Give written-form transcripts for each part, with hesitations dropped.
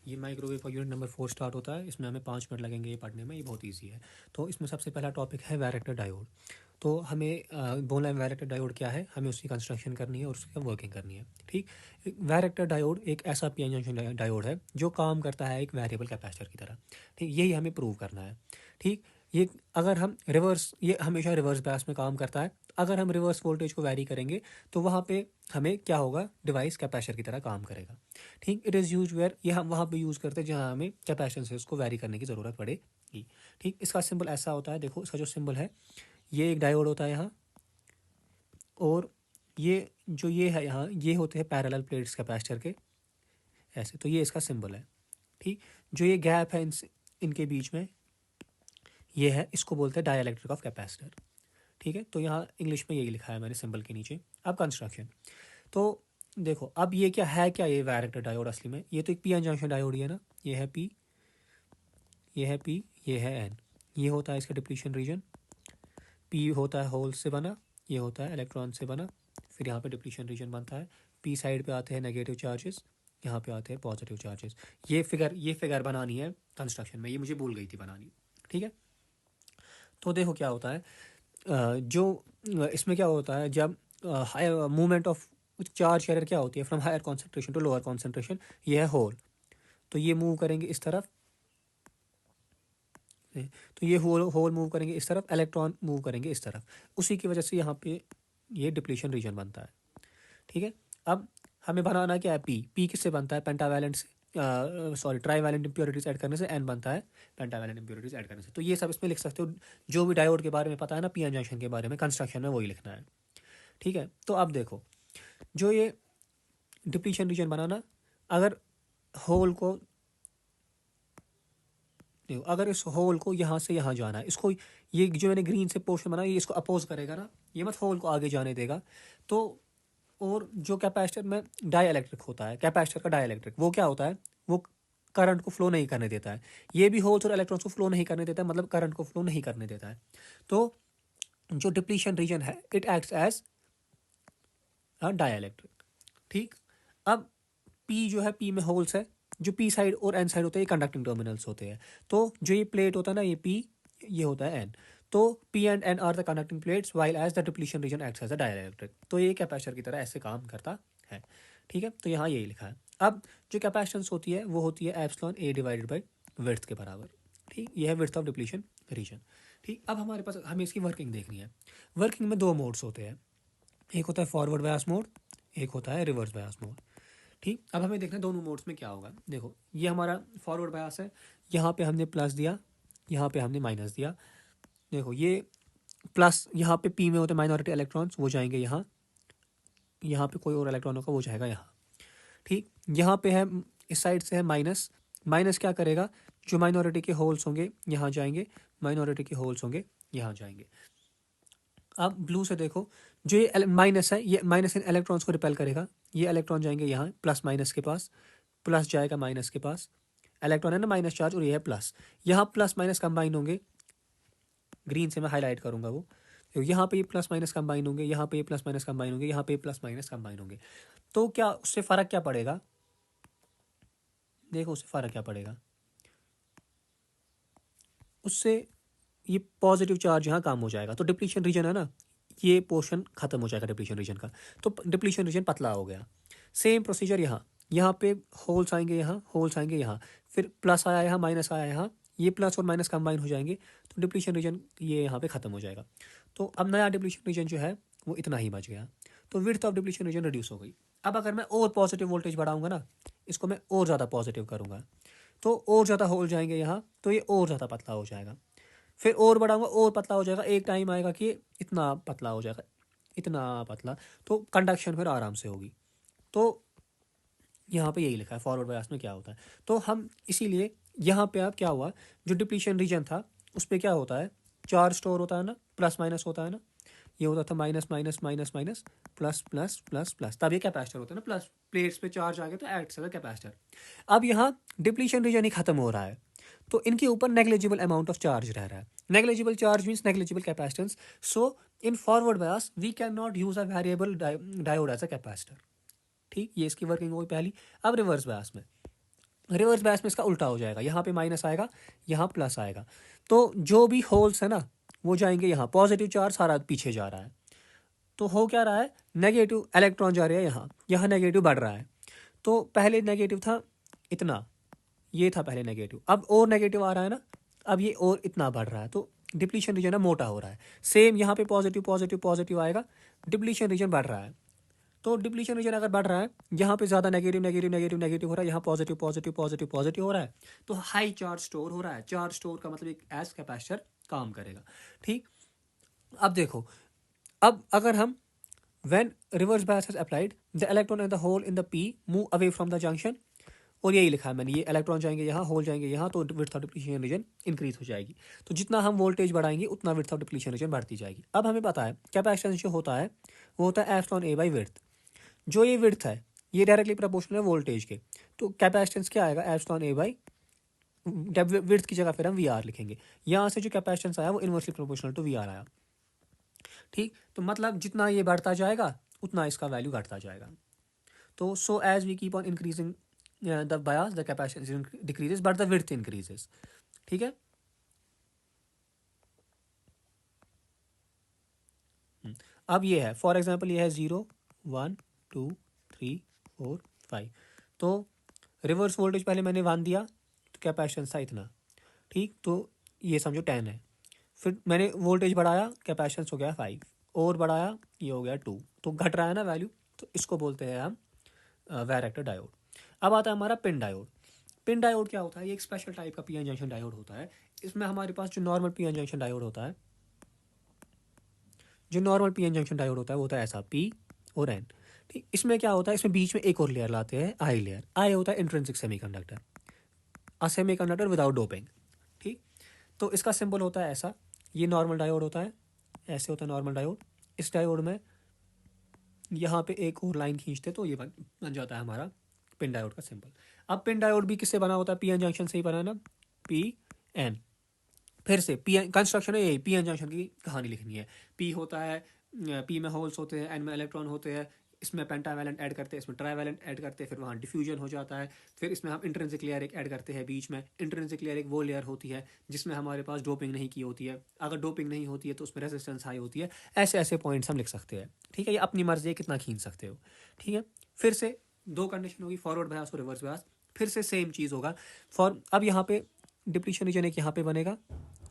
ये माइक्रोवेव का unit number 4 start होता है। इसमें हमें 5 मिनट लगेंगे ये पढ़ने में, ये बहुत इजी है। तो इसमें सबसे पहला टॉपिक है वैरेक्टर डायोड। तो हमें बोलना है वैरेक्टर डायोड क्या है, हमें उसकी कंस्ट्रक्शन करनी है और उसकी वर्किंग करनी है। ठीक, वैरेक्टर डायोड एक ऐसा पी एन जंक्शन डायोड है जो काम करता है एक वेरिएबल कैपेसिटर की तरह। ठीक, यही हमें प्रूव करना है। ठीक, ये अगर हम रिवर्स, ये हमेशा रिवर्स बायस में काम करता है। अगर हम रिवर्स वोल्टेज को वैरी करेंगे तो वहाँ पे हमें क्या होगा, डिवाइस कैपेसिटर की तरह काम करेगा। ठीक, इट इज़ यूज वेयर, ये हम वहाँ पे यूज़ करते हैं जहाँ हमें कैपेसिटेंस को वैरी करने की ज़रूरत पड़ेगी। ठीक, इसका सिंबल ऐसा होता है, देखो इसका जो सिंबल है, ये एक डायोड होता है यहाँ, और ये जो ये है यहाँ, ये होते हैं पैरेलल प्लेट्स कैपेसिटर के ऐसे। तो ये इसका सिंबल है। ठीक, जो ये गैप है इनके बीच में, ये है, इसको बोलते हैं डाइलेक्ट्रिक ऑफ कैपेसिटर। ठीक है, तो यहाँ इंग्लिश में यही लिखा है मैंने सिंबल के नीचे। अब कंस्ट्रक्शन, तो देखो अब ये क्या है, क्या ये वैरेक्टर डायोड असली में, ये तो एक पी एन जंक्शन डायोड ही है ना। ये है पी, ये है पी, ये है एन। ये होता है इसका डिप्लीशन रीजन। पी होता है होल से बना, ये होता है इलेक्ट्रॉन से बना। फिर यहाँ पे डिप्लीशन रीजन बनता है। पी साइड पे आते हैं नेगेटिव चार्जेस, यहाँ पे आते हैं पॉजिटिव चार्जेस। ये फिगर बनानी है कंस्ट्रक्शन में, ये मुझे भूल गई थी बनानी। ठीक है, तो देखो क्या होता है, जो इसमें क्या होता है, जब higher movement of charge carrier क्या होती है, from higher concentration to lower concentration, ये है होल। तो ये मूव करेंगे इस तरफ, तो ये होल मूव करेंगे इस तरफ, इलेक्ट्रॉन मूव करेंगे इस तरफ। उसी की वजह से यहाँ पे ये डिप्लीशन रीजन बनता है। ठीक है, अब हमें बनाना क्या है, पी किससे बनता है, पेंटावैलेंट से, सॉरी ट्राईवैलेंट इम्प्योरिटीज ऐड करने से। एन बनता है पेंटावैलेंट इम्प्योरिटीज ऐड करने से। तो ये सब इसमें लिख सकते हो, जो भी डायोड के बारे में पता है ना, पी एन जंक्शन के बारे में, कंस्ट्रक्शन में वही लिखना है। ठीक है, तो अब देखो, जो ये डिप्लीशन रीजन बनाना, अगर होल को देखो, अगर इस होल को यहाँ से यहाँ जाना है, इसको, ये जो मैंने ग्रीन से पोर्शन बनाया, ये इसको अपोज करेगा ना, ये मत होल को आगे जाने देगा। तो और जो कैपेसिटर में डाई इलेक्ट्रिक होता है, कैपेसिटर का डाई इलेक्ट्रिक, वो क्या होता है, वो करंट को फ्लो नहीं करने देता है। ये भी होल्स और इलेक्ट्रॉन्स को फ्लो नहीं करने देता है, मतलब करंट को फ्लो नहीं करने देता है। तो जो डिप्लीशन रीजन है, it acts as dielectric. ठीक, अब पी जो है, पी में होल्स है, जो पी साइड और एन साइड होते हैं, ये कंडक्टिंग टर्मिनल्स होते हैं। तो जो ये प्लेट होता है ना, ये पी, ये होता है एन। तो P and N are the conducting plates while as the depletion region acts as a dielectric. तो ये कैपेसिटर की तरह ऐसे काम करता है। ठीक है, तो यहाँ यही लिखा है। अब जो कैपेसिटेंस होती है वो होती है epsilon A divided by width के बराबर। ठीक, ये है विड्थ ऑफ डिप्लीशन रीजन। ठीक, अब हमारे पास, हमें इसकी वर्किंग देखनी है। वर्किंग में दो मोड्स होते हैं, एक होता है फॉरवर्ड बायस मोड, एक होता है रिवर्स बायस मोड। ठीक, अब हमें देखना है दोनों मोड्स में क्या होगा। देखो, ये हमारा फॉरवर्ड बायस है, यहाँ पे हमने प्लस दिया, यहाँ पे हमने माइनस दिया। देखो ये प्लस, यहाँ पे पी में होते हैं माइनॉरिटी इलेक्ट्रॉन्स, वो जाएंगे यहाँ, यहाँ पे कोई और इलेक्ट्रॉन होगा वो जाएगा यहाँ। ठीक, यहाँ पे है, इस साइड से है माइनस, माइनस क्या करेगा, जो माइनॉरिटी के होल्स होंगे यहाँ जाएंगे, माइनॉरिटी के होल्स होंगे यहाँ जाएंगे। अब ब्लू से देखो, जो ये माइनस है, ये माइनस इन इलेक्ट्रॉन्स को रिपेल करेगा, ये इलेक्ट्रॉन जाएंगे यहाँ प्लस माइनस के पास, प्लस जाएगा माइनस के पास, इलेक्ट्रॉन है ना माइनस चार्ज, और ये है प्लस। यहाँ प्लस माइनस कंबाइन होंगे, ग्रीन से मैं हाईलाइट करूंगा वो, तो यहाँ पे ये प्लस माइनस कंबाइन होंगे, यहाँ पे ये प्लस माइनस कंबाइन होंगे, यहाँ पे ये प्लस माइनस कंबाइन होंगे। तो क्या उससे फ़र्क क्या पड़ेगा, देखो उससे फ़र्क क्या पड़ेगा, उससे ये पॉजिटिव चार्ज यहाँ काम हो जाएगा। तो डिप्लीशन रीजन है ना, ये पोर्शन खत्म हो जाएगा डिप्लीशन रीजन का, तो डिप्लीशन रीजन पतला हो गया। सेम प्रोसीजर यहाँ, यहाँ पे होल्स आएंगे, यहाँ होल्स आएंगे, यहाँ फिर प्लस आया, यहाँ माइनस आया, यहाँ ये प्लस और माइनस कंबाइन हो जाएंगे, तो डिप्लीशन रीजन ये यहाँ पे ख़त्म हो जाएगा। तो अब नया डिप्लीशन रीजन जो है वो इतना ही बच गया, तो width of depletion region reduce हो गई। अब अगर मैं और पॉजिटिव वोल्टेज बढ़ाऊंगा ना, इसको मैं और ज़्यादा पॉजिटिव करूँगा, तो और ज़्यादा होल जाएंगे यहाँ, तो ये और ज़्यादा पतला हो जाएगा। फिर और बढ़ाऊंगा और पतला हो जाएगा, एक टाइम आएगा कि इतना पतला हो जाएगा, इतना पतला, तो कंडक्शन फिर आराम से होगी। तो यहाँ पे यही लिखा है फॉरवर्ड बायस में क्या होता है। तो हम इसीलिए यहाँ पे अब क्या हुआ, जो डिप्लीशन रीजन था उस पर क्या होता है, चार्ज स्टोर होता है ना, प्लस माइनस होता है ना, ये होता था minus minus minus minus plus plus plus plus, तब ये कैपेसिटर होता है ना, प्लस प्लेट्स पे चार्ज आ गया तो एक्ट्स एज अ कैपेसिटर। अब यहाँ डिप्लीशन रीजन ही खत्म हो रहा है, तो इनके ऊपर नेग्लिजिबल अमाउंट ऑफ चार्ज रह रहा है। Negligible charge means negligible capacitance. So in forward bias we can not use a variable diode as a capacitor. ठीक, ये इसकी वर्किंग हुई पहली। अब रिवर्स बायस में रिवर्स बायस में इसका उल्टा हो जाएगा, यहाँ पे माइनस आएगा, यहाँ प्लस आएगा। तो जो भी होल्स है ना वो जाएंगे यहाँ, पॉजिटिव चार्ज सारा पीछे जा रहा है। तो हो क्या रहा है, नेगेटिव इलेक्ट्रॉन जा रहे हैं यहाँ, यहाँ नेगेटिव बढ़ रहा है। तो पहले नेगेटिव था इतना, ये था पहले नेगेटिव, अब और नेगेटिव आ रहा है ना, अब ये और इतना बढ़ रहा है। तो डिप्लीशन रीजन है मोटा हो रहा है। सेम यहाँ पे पॉजिटिव पॉजिटिव पॉजिटिव आएगा, डिप्लीशन रीजन बढ़ रहा है। तो डिप्लीशन रीजन अगर बढ़ रहा है, यहाँ पे ज़्यादा नेगेटिव नेगेटिव नेगेटिव नेगेटिव हो रहा है, यहाँ पॉजिटिव पॉजिटिव पॉजिटिव पॉजिटिव हो रहा है। तो हाई चार्ज स्टोर हो रहा है। चार्ज स्टोर का मतलब एक एज कैपेसिटर काम करेगा। ठीक, अब देखो, अब अगर हम when reverse bias is applied the electron and the hole in the p move away from the junction, और यही लिखा है मैंने, ये इलेक्ट्रॉन जाएंगे यहाँ, होल जाएंगे यहाँ, तो width of depletion region increase हो जाएगी। तो जितना हम वोल्टेज बढ़ाएंगे उतना विड्थ ऑफ डिप्लीशन रीजन बढ़ती जाएगी। अब हमें पता है कैपेसिटेंस जो होता है वो होता है एप्सिलॉन ए बाई विड्थ। जो ये विड्थ है ये डायरेक्टली प्रोपोर्शनल है वोल्टेज के। तो कैपेसिटेंस क्या आएगा, एप्सिलॉन ए बाई विड्थ की जगह फिर हम वी आर लिखेंगे। यहाँ से जो कैपेसिटेंस आया वो inversely proportional to V R आया। ठीक, तो मतलब जितना ये बढ़ता जाएगा उतना इसका वैल्यू घटता जाएगा। तो so as we keep on increasing the bias the capacitance decreases but the width increases. ठीक है, अब ये है फॉर एग्जांपल, ये है 0 1 2 3 4 5। तो रिवर्स वोल्टेज पहले मैंने 1 दिया तो कैपेसिटेंस था इतना। ठीक, तो ये समझो 10 है। फिर मैंने वोल्टेज बढ़ाया, कैपेसिटेंस हो गया 5, और बढ़ाया ये हो गया 2। तो घट रहा है ना वैल्यू, तो इसको बोलते हैं हम वैरेक्टर डायोड। अब आता है हमारा पिन डायोड। पिन डायोड क्या होता है, ये एक स्पेशल टाइप का पीएन जंक्शन डायोड होता है। इसमें हमारे पास जो नॉर्मल पीएन जंक्शन डायोड होता है, जो नॉर्मल पीएन जंक्शन डायोड होता है वो होता है ऐसा, पी और एन। ठीक, इसमें क्या होता है, इसमें बीच में एक और लेयर लाते हैं, आई लेयर। आई होता है इंट्रिंसिक सेमीकंडक्टर, अ सेमीकंडक्टर विदाउट डोपिंग। ठीक, तो इसका सिंबल होता है ऐसा, ये नॉर्मल डायोड होता है, ऐसे होता है नॉर्मल डायोड। इस डायोड में यहाँ पे एक और लाइन खींचते तो ये बन जाता है हमारा पिन डायोड का सिंबल। अब पिन डायोड भी किससे बना होता है, पीएन जंक्शन से ही बना है ना, पी एन। फिर से पी एन कंस्ट्रक्शन है यही, पीएन जंक्शन की कहानी लिखनी है। पी होता है, पी में होल्स होते हैं, एन में इलेक्ट्रॉन होते हैं, इसमें पेंटावैलेंट ऐड करते हैं, इसमें ट्राइवैलेंट ऐड करते हैं, फिर वहाँ डिफ्यूजन हो जाता है। फिर इसमें हम इंट्रिंसिक लेयर एक ऐड करते हैं बीच में। इंट्रिंसिक लेयर एक वो लेयर होती है जिसमें हमारे पास डोपिंग नहीं की होती है। अगर डोपिंग नहीं होती है तो उसमें रेजिस्टेंस हाई होती है। ऐसे ऐसे पॉइंट्स हम लिख सकते हैं। ठीक है, ये अपनी मर्जी है कितना खींच सकते हो। ठीक है, फिर से दो कंडीशन होगी, फॉरवर्ड बायस और रिवर्स बायस। फिर से सेम चीज़ होगा। फॉर अब यहाँ पे डिप्लीशन रीजन एक यहाँ पे बनेगा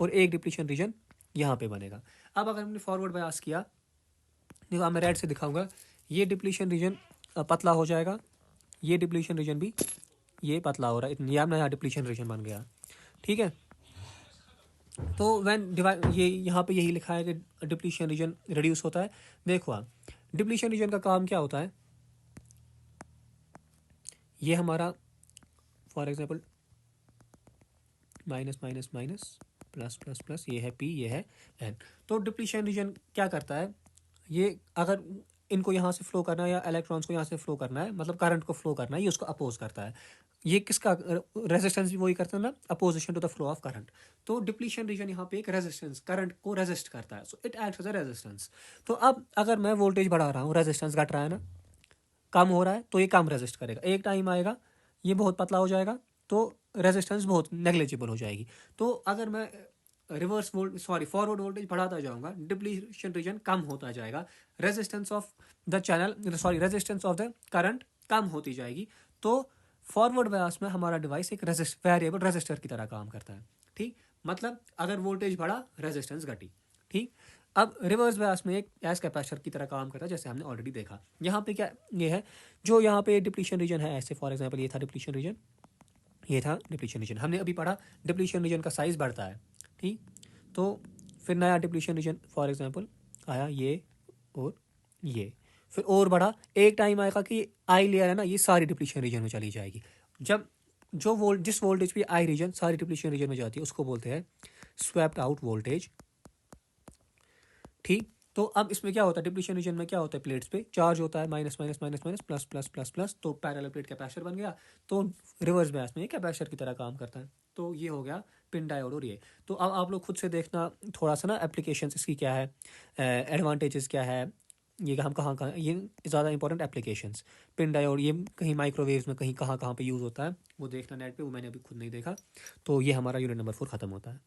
और एक डिप्लीशन रीजन यहाँ पे बनेगा। अब अगर हमने फॉरवर्ड बायस किया, देखो मैं रेड से दिखाऊंगा, ये डिप्लीशन रीजन पतला हो जाएगा, ये डिप्लीशन रीजन भी ये पतला हो रहा है, ये अपना यहाँ डिप्लीशन रीजन बन गया। ठीक है, तो व्हेन डिवाइड, ये यहाँ पे यही लिखा है कि डिप्लीशन रीजन रिड्यूस होता है। देखो आप, डिप्लीशन रीजन का काम क्या होता है, ये हमारा for example minus minus minus plus plus plus, ये है पी, ये है एन। तो डिप्लीशन रीजन क्या करता है, ये अगर इनको यहाँ से फ्लो करना है या इलेक्ट्रॉन्स को यहाँ से फ्लो करना है, मतलब करंट को फ्लो करना है, ये उसको अपोज करता है। ये किसका रेजिस्टेंस भी वही करता है ना, opposition to the flow of current. तो डिप्लीशन रीजन यहाँ पे एक रेजिस्टेंस, करंट को रेजिस्ट करता है, so it acts as a resistance. तो अब अगर मैं वोल्टेज बढ़ा रहा हूँ, रेजिस्टेंस घट रहा है ना, कम हो रहा है, तो ये कम रेजिस्ट करेगा। एक टाइम आएगा ये बहुत पतला हो जाएगा तो रेजिस्टेंस बहुत नेग्लिजिबल हो जाएगी। तो अगर मैं फॉरवर्ड वोल्टेज बढ़ाता जाऊंगा, डिप्लीशन रीजन कम होता जाएगा, resistance of the channel resistance of the current कम होती जाएगी। तो फॉरवर्ड बायस में हमारा डिवाइस एक वेरिएबल रेजिस्टर की तरह काम करता है। ठीक, मतलब अगर वोल्टेज बढ़ा, रेजिस्टेंस घटी। ठीक, अब रिवर्स बायस में एक एज कैपेसिटर की तरह काम करता है, जैसे हमने ऑलरेडी देखा। यहाँ पे क्या ये है, जो यहाँ पे डिप्लीशन रीजन है, ऐसे फॉर एग्जांपल ये था डिप्लीशन रीजन, ये था डिप्लीशन रीजन। हमने अभी पढ़ा डिप्लीशन रीजन का साइज बढ़ता है। ठीक, तो फिर नया डिप्लीशन रीजन फॉर एग्जांपल आया, ये और ये, फिर और बढ़ा। एक टाइम आएगा कि आई लेयर है ना, ये सारी डिप्लीशन रीजन में चली जाएगी। जब जिस वोल्टेज पे आई रीजन सारी डिप्लीशन रीजन में जाती है उसको बोलते हैं स्वेप्ट आउट वोल्टेज। ठीक, तो अब इसमें क्या होता है, डिप्लीशन रीजन में क्या होता है, प्लेट्स पे चार्ज होता है, minus minus minus minus plus plus plus plus, तो पैरेलल प्लेट कैपेसिटर बन गया। तो रिवर्स बायस में ये कैपेसिटर की तरह काम करता है। तो ये हो गया पिन डायोड और ये। तो अब आप लोग खुद से देखना थोड़ा सा ना, एप्लीकेशन इसकी क्या है, एडवांटेजेस क्या है, ये हम कहाँ कहाँ ये ज़्यादा इंपॉर्टेंट एप्लीकेशंस, पिन डायोड ये कहीं माइक्रोवेव्स में कहीं कहाँ कहाँ पे यूज़ होता है वो देखना नेट पे, वो मैंने अभी खुद नहीं देखा। तो ये हमारा यूनिट नंबर 4 ख़त्म होता है।